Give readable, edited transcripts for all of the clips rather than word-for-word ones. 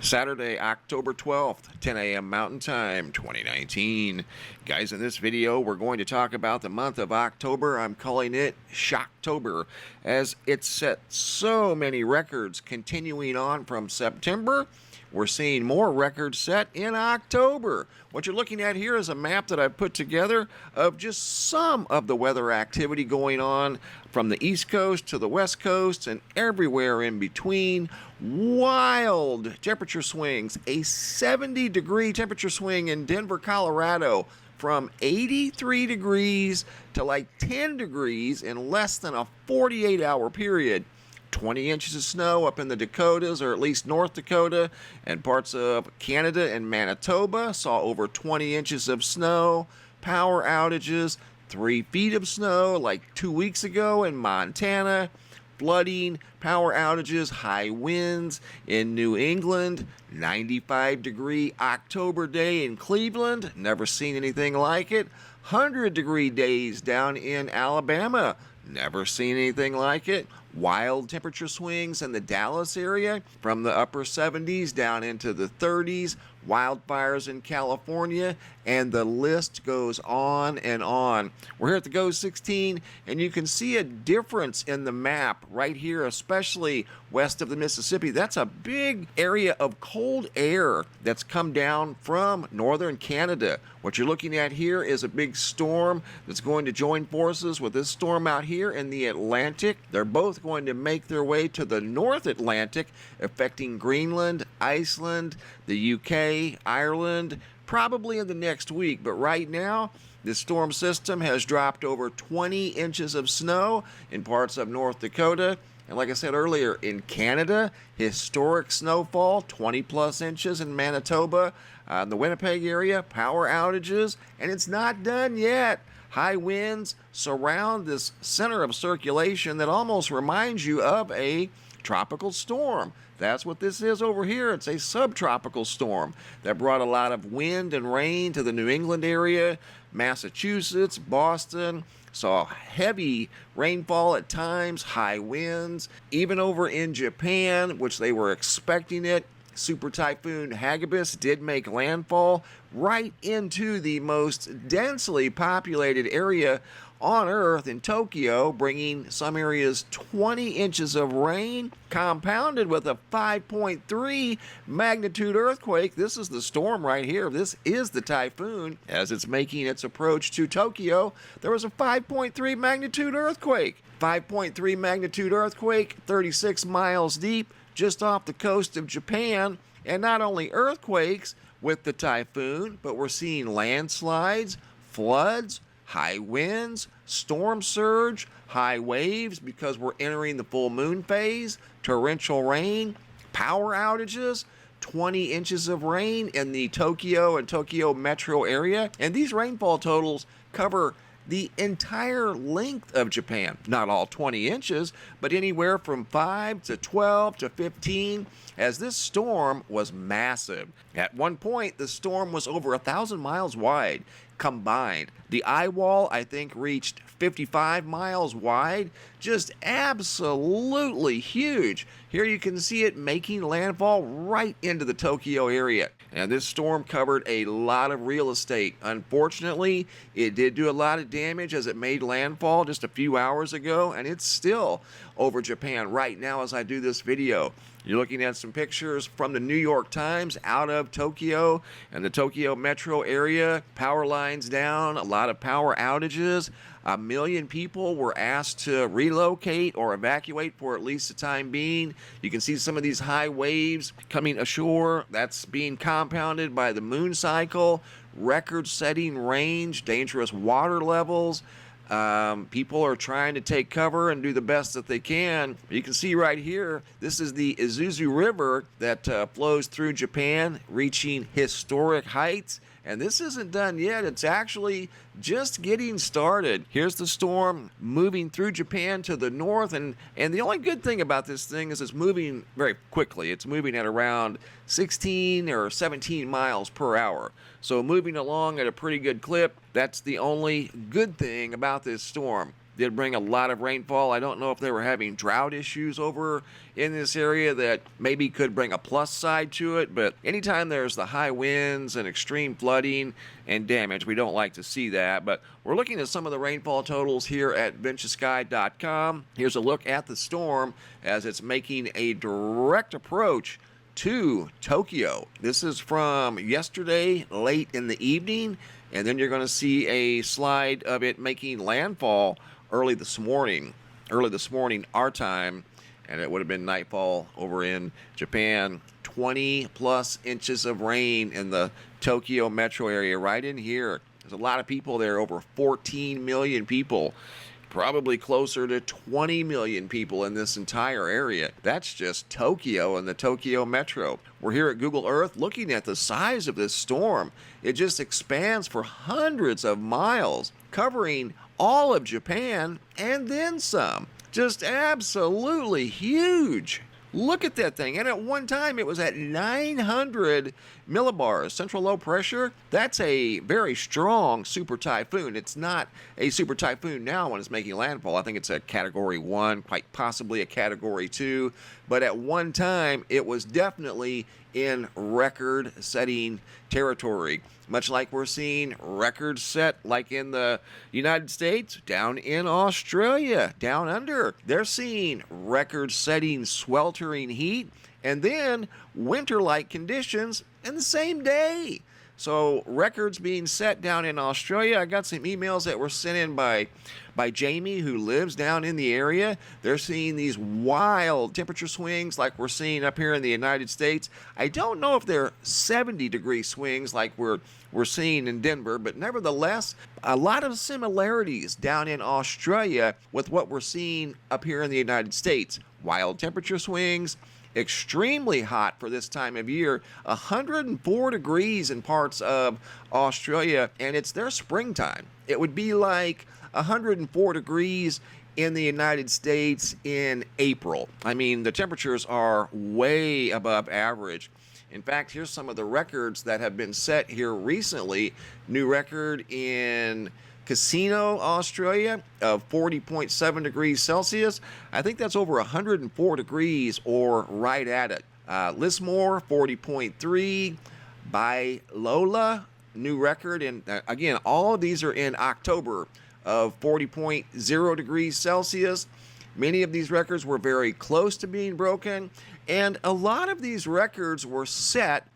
Saturday, October 12th, 10 a.m. Mountain Time, 2019. Guys, in this video, we're going to talk about the month of October. I'm calling it SHOCK-TOBER, as it set so many records continuing on from September. We're seeing more records set in October. What you're looking at here is a map that I've put together of just some of the weather activity going on from the East Coast to the West Coast and everywhere in between. Wild temperature swings. A 70-degree temperature swing in Denver, Colorado, from 83 degrees to like 10 degrees in less than a 48-hour period. 20 inches of snow up in the Dakotas, or at least North Dakota, and parts of Canada and Manitoba saw over 20 inches of snow. Power outages, 3 feet of snow like 2 weeks ago in Montana. Flooding, power outages, high winds in New England. 95-degree October day in Cleveland, never seen anything like it. 100-degree days down in Alabama, never seen anything like it. Wild temperature swings in the Dallas area from the upper 70s down into the 30s. Wildfires in California, and the list goes on and on. We're here at the Go 16, and you can see a difference in the map right here, especially west of the Mississippi. That's a big area of cold air that's come down from northern Canada. What you're looking at here is a big storm that's going to join forces with this storm out here in the Atlantic. They're both going to make their way to the North Atlantic, affecting Greenland, Iceland, the UK, Ireland, probably in the next week. But right now, this storm system has dropped over 20 inches of snow in parts of North Dakota. And like I said earlier, in Canada, historic snowfall, 20 plus inches in Manitoba. In the Winnipeg area, power outages, and it's not done yet. High winds surround this center of circulation that almost reminds you of a tropical storm. That's what this is over here. It's a subtropical storm that brought a lot of wind and rain to the New England area, Massachusetts, Boston. Saw heavy rainfall at times, high winds, even over in Japan, which they were expecting it. Super Typhoon Hagibis did make landfall right into the most densely populated area on Earth in Tokyo, bringing some areas 20 inches of rain, compounded with a 5.3 magnitude earthquake. This is the storm right here. This is the typhoon. As it's making its approach to Tokyo, there was a 5.3 magnitude earthquake. 5.3 magnitude earthquake, 36 miles deep, just off the coast of Japan. And not only earthquakes with the typhoon, but we're seeing landslides, floods, high winds, storm surge, high waves because we're entering the full moon phase, torrential rain, power outages, 20 inches of rain in the Tokyo and Tokyo metro area. And these rainfall totals cover the entire length of Japan. Not all 20 inches, but anywhere from 5 to 12 to 15, as this storm was massive. At one point, the storm was over 1,000 miles wide combined. The eye wall, I think, reached 55 miles wide. Just absolutely huge. Here you can see it making landfall right into the Tokyo area. And this storm covered a lot of real estate. Unfortunately, it did do a lot of damage as it made landfall just a few hours ago, and it's still over Japan right now as I do this video. You're looking at some pictures from the New York Times out of Tokyo and the Tokyo metro area. Power lines down, a lot of power outages. 1 million people were asked to relocate or evacuate for at least the time being. You can see some of these high waves coming ashore. That's being compounded by the moon cycle, record-setting range, dangerous water levels. People are trying to take cover and do the best that they can. You can see right here, this is the Isuzu River that flows through Japan, reaching historic heights. And this isn't done yet. It's actually just getting started. Here's the storm moving through Japan to the north. And the only good thing about this thing is it's moving very quickly. It's moving at around 16 or 17 miles per hour. So moving along at a pretty good clip. That's the only good thing about this storm. did bring a lot of rainfall. I don't know if they were having drought issues over in this area that maybe could bring a plus side to it, but anytime there's the high winds and extreme flooding and damage, we don't like to see that. But we're looking at some of the rainfall totals here at VentureSky.com. Here's a look at the storm as it's making a direct approach to Tokyo. This is from yesterday late in the evening, and then you're going to see a slide of it making landfall early this morning our time, and it would have been nightfall over in Japan. 20 plus inches of rain in the Tokyo metro area right in here. There's a lot of people there, over 14 million people. Probably closer to 20 million people in this entire area. That's just Tokyo and the Tokyo metro. We're here at Google Earth looking at the size of this storm. It just expands for hundreds of miles, covering all of Japan and then some. Just absolutely huge. Look at that thing. And at one time, it was at 900 millibars. Central low pressure, that's a very strong super typhoon. It's not a super typhoon now when it's making landfall. I think it's a Category 1, quite possibly a Category 2. But at one time, it was definitely in record-setting territory. Much like we're seeing records set like in the United States, down in Australia, down under. They're seeing record-setting sweltering heat and then winter-like conditions in the same day. So records being set down in Australia. I got some emails that were sent in by Jamie, who lives down in the area. They're seeing these wild temperature swings like we're seeing up here in the United States. I don't know if they're 70-degree swings like we're seeing in Denver, but nevertheless, a lot of similarities down in Australia with what we're seeing up here in the United States. Wild temperature swings, extremely hot for this time of year, 104 degrees in parts of Australia, and it's their springtime. It would be like 104 degrees in the United States in April. I mean, the temperatures are way above average. In fact, here's some of the records that have been set here recently. New record in Casino, Australia, of 40.7 degrees Celsius. I think that's over 104 degrees or right at it. Lismore, 40.3. Bailola, new record. And again, all of these are in October, of 40.0 degrees Celsius. Many of these records were very close to being broken. And a lot of these records were set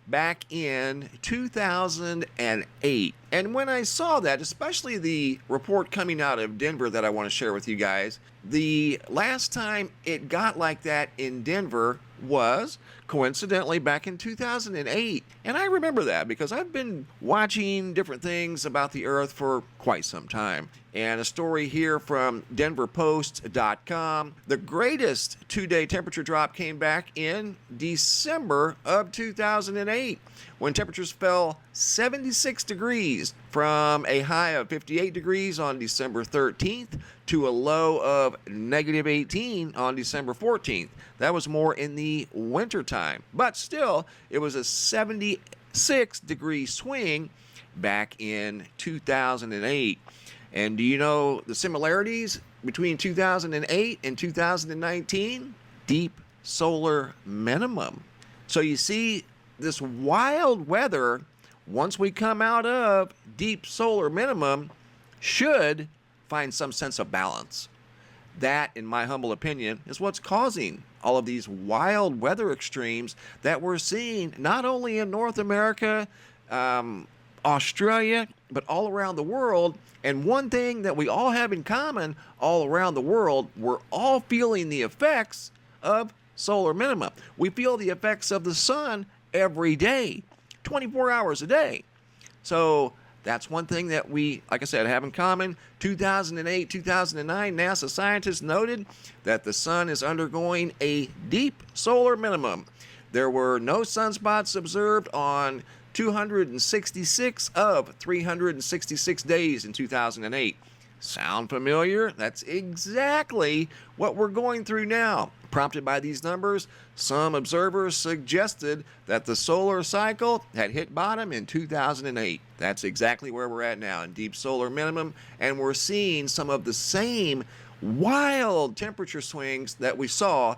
back in 2008. And when I saw that, especially the report coming out of Denver that I want to share with you guys, the last time it got like that in Denver was coincidentally back in 2008. And I remember that because I've been watching different things about the Earth for quite some time. And a story here from DenverPost.com. The greatest two-day temperature drop came back in December of 2008 when temperatures fell 76 degrees from a high of 58 degrees on December 13th to a low of negative 18 on December 14th. That was more in the winter time, but still it was a 76 degree swing back in 2008. And do you know the similarities between 2008 and 2019? Deep solar minimum. So you see, this wild weather, once we come out of deep solar minimum, should find some sense of balance. That, in my humble opinion, is what's causing all of these wild weather extremes that we're seeing not only in North America, Australia, but all around the world. And one thing that we all have in common all around the world, we're all feeling the effects of solar minimum. We feel the effects of the sun every day, 24 hours a day. So that's one thing that we, like I said, have in common. 2008, 2009, NASA scientists noted that the sun is undergoing a deep solar minimum. There were no sunspots observed on 266 of 366 days in 2008. Sound familiar? That's exactly what we're going through now. Prompted by these numbers, some observers suggested that the solar cycle had hit bottom in 2008. That's exactly where we're at now, in deep solar minimum, and we're seeing some of the same wild temperature swings that we saw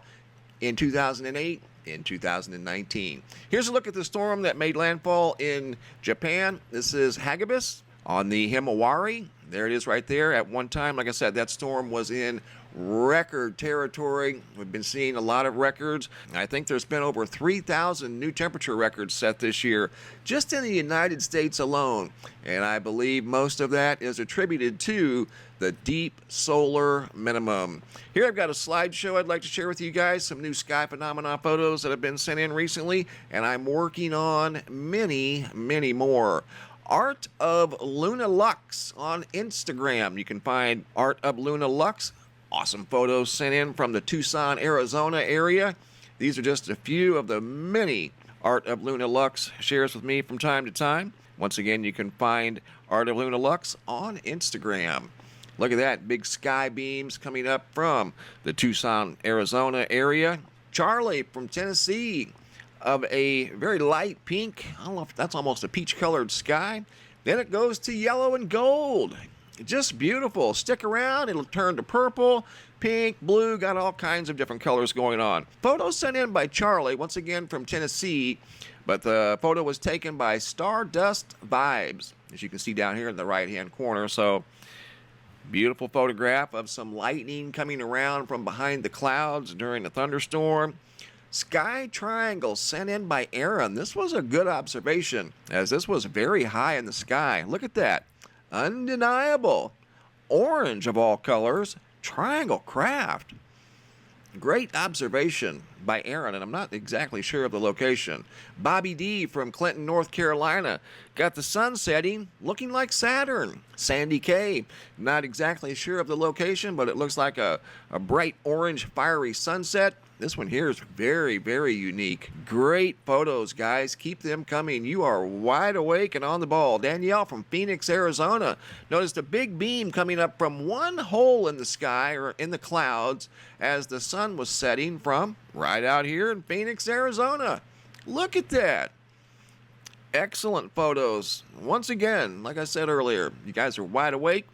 in 2008 in 2019. Here's a look at the storm that made landfall in Japan. This is Hagibis on the Himawari. There it is right there. At one time, like I said, that storm was in record territory. We've been seeing a lot of records. I think there's been over 3,000 new temperature records set this year just in the United States alone. And I believe most of that is attributed to the deep solar minimum. Here I've got a slideshow I'd like to share with you guys, some new sky phenomena photos that have been sent in recently, and I'm working on many, many more. Art of Luna Lux on Instagram. You can find Art of Luna Lux. Awesome photos sent in from the Tucson, Arizona area. These are just a few of the many Art of Luna Lux shares with me from time to time. Once again, you can find Art of Luna Lux on Instagram. Look at that, big sky beams coming up from the Tucson, Arizona area. Charlie from Tennessee, of a very light pink, I don't know if that's almost a peach colored sky. Then it goes to yellow and gold. Just beautiful. Stick around, it'll turn to purple, pink, blue, got all kinds of different colors going on. Photo sent in by Charlie, once again from Tennessee, but the photo was taken by Stardust Vibes, as you can see down here in the right hand corner. So beautiful photograph of some lightning coming around from behind the clouds during a thunderstorm. Sky triangle sent in by Aaron. This was a good observation, as this was very high in the sky. Look at that. Undeniable. Orange of all colors. Triangle craft. Great observation by Aaron, and I'm not exactly sure of the location. Bobby D from Clinton, North Carolina, got the sun setting looking like Saturn. Sandy K, not exactly sure of the location, but it looks like a bright orange fiery sunset. This one here is very, very unique. Great photos, guys. Keep them coming. You are wide awake and on the ball. Danielle from Phoenix, Arizona, noticed a big beam coming up from one hole in the sky or in the clouds as the sun was setting from right out here in Phoenix, Arizona. Look at that. Excellent photos. Once again, like I said earlier, you guys are wide awake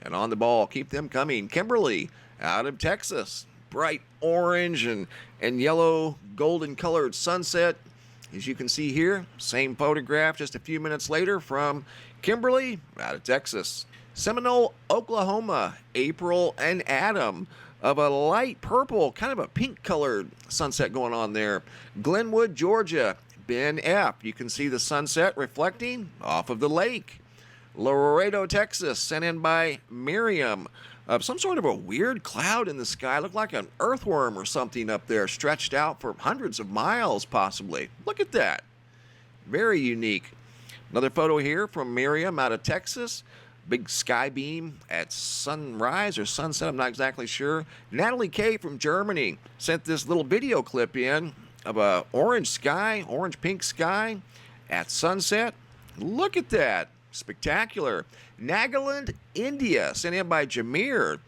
and on the ball. Keep them coming. Kimberly out of Texas. Bright orange and yellow golden colored sunset. As you can see here, same photograph just a few minutes later from Kimberly out of Texas. Seminole, Oklahoma, April and Adam, of a light purple, kind of a pink colored sunset going on there. Glenwood, Georgia, Ben F. You can see the sunset reflecting off of the lake. Laredo, Texas, sent in by Miriam, of some sort of a weird cloud in the sky. Looked like an earthworm or something up there, stretched out for hundreds of miles possibly. Look at that. Very unique. Another photo here from Miriam out of Texas. Big sky beam at sunrise or sunset, I'm not exactly sure. Natalie K from Germany sent this little video clip in of a orange sky, orange-pink sky at sunset. Look at that. Spectacular. Nagaland, India, sent in by Jameer.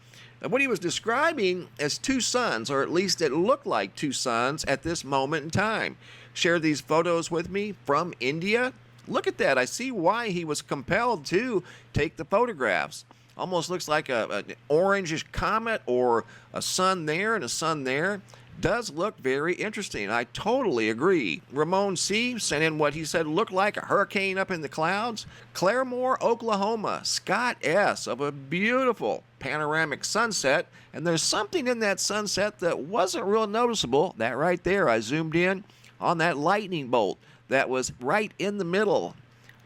What he was describing as two suns, or at least it looked like two suns at this moment in time. Shared these photos with me from India. Look at that. I see why he was compelled to take the photographs. Almost looks like an orangish comet or a sun there and a sun there. Does look very interesting. I totally agree. Ramon C. sent in what he said looked like a hurricane up in the clouds. Claremore, Oklahoma. Scott S. of a beautiful panoramic sunset. And there's something in that sunset that wasn't real noticeable. That right there, I zoomed in on that lightning bolt that was right in the middle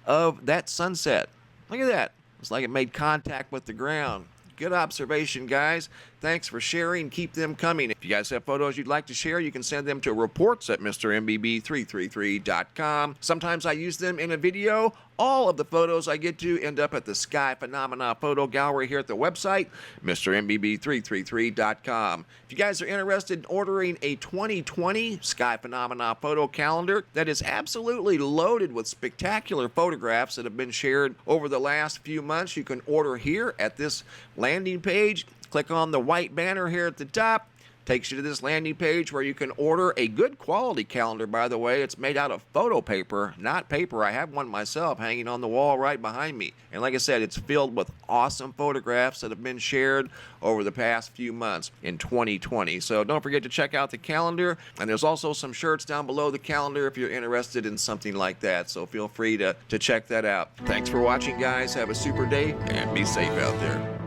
of that sunset. Look at that. It's like it made contact with the ground. Good observation, guys. Thanks for sharing. Keep them coming. If you guys have photos you'd like to share, you can send them to reports at MrMBB333.com. Sometimes I use them in a video. All of the photos I get to end up at the Sky Phenomena Photo Gallery here at the website, MrMBB333.com. If you guys are interested in ordering a 2020 Sky Phenomena Photo Calendar that is absolutely loaded with spectacular photographs that have been shared over the last few months, you can order here at this landing page. Click on the white banner here at the top. Takes you to this landing page where you can order a good quality calendar, by the way. It's made out of photo paper, not paper. I have one myself hanging on the wall right behind me. And like I said, it's filled with awesome photographs that have been shared over the past few months in 2020. So don't forget to check out the calendar. And there's also some shirts down below the calendar if you're interested in something like that. So feel free to check that out. Thanks for watching, guys. Have a super day and be safe out there.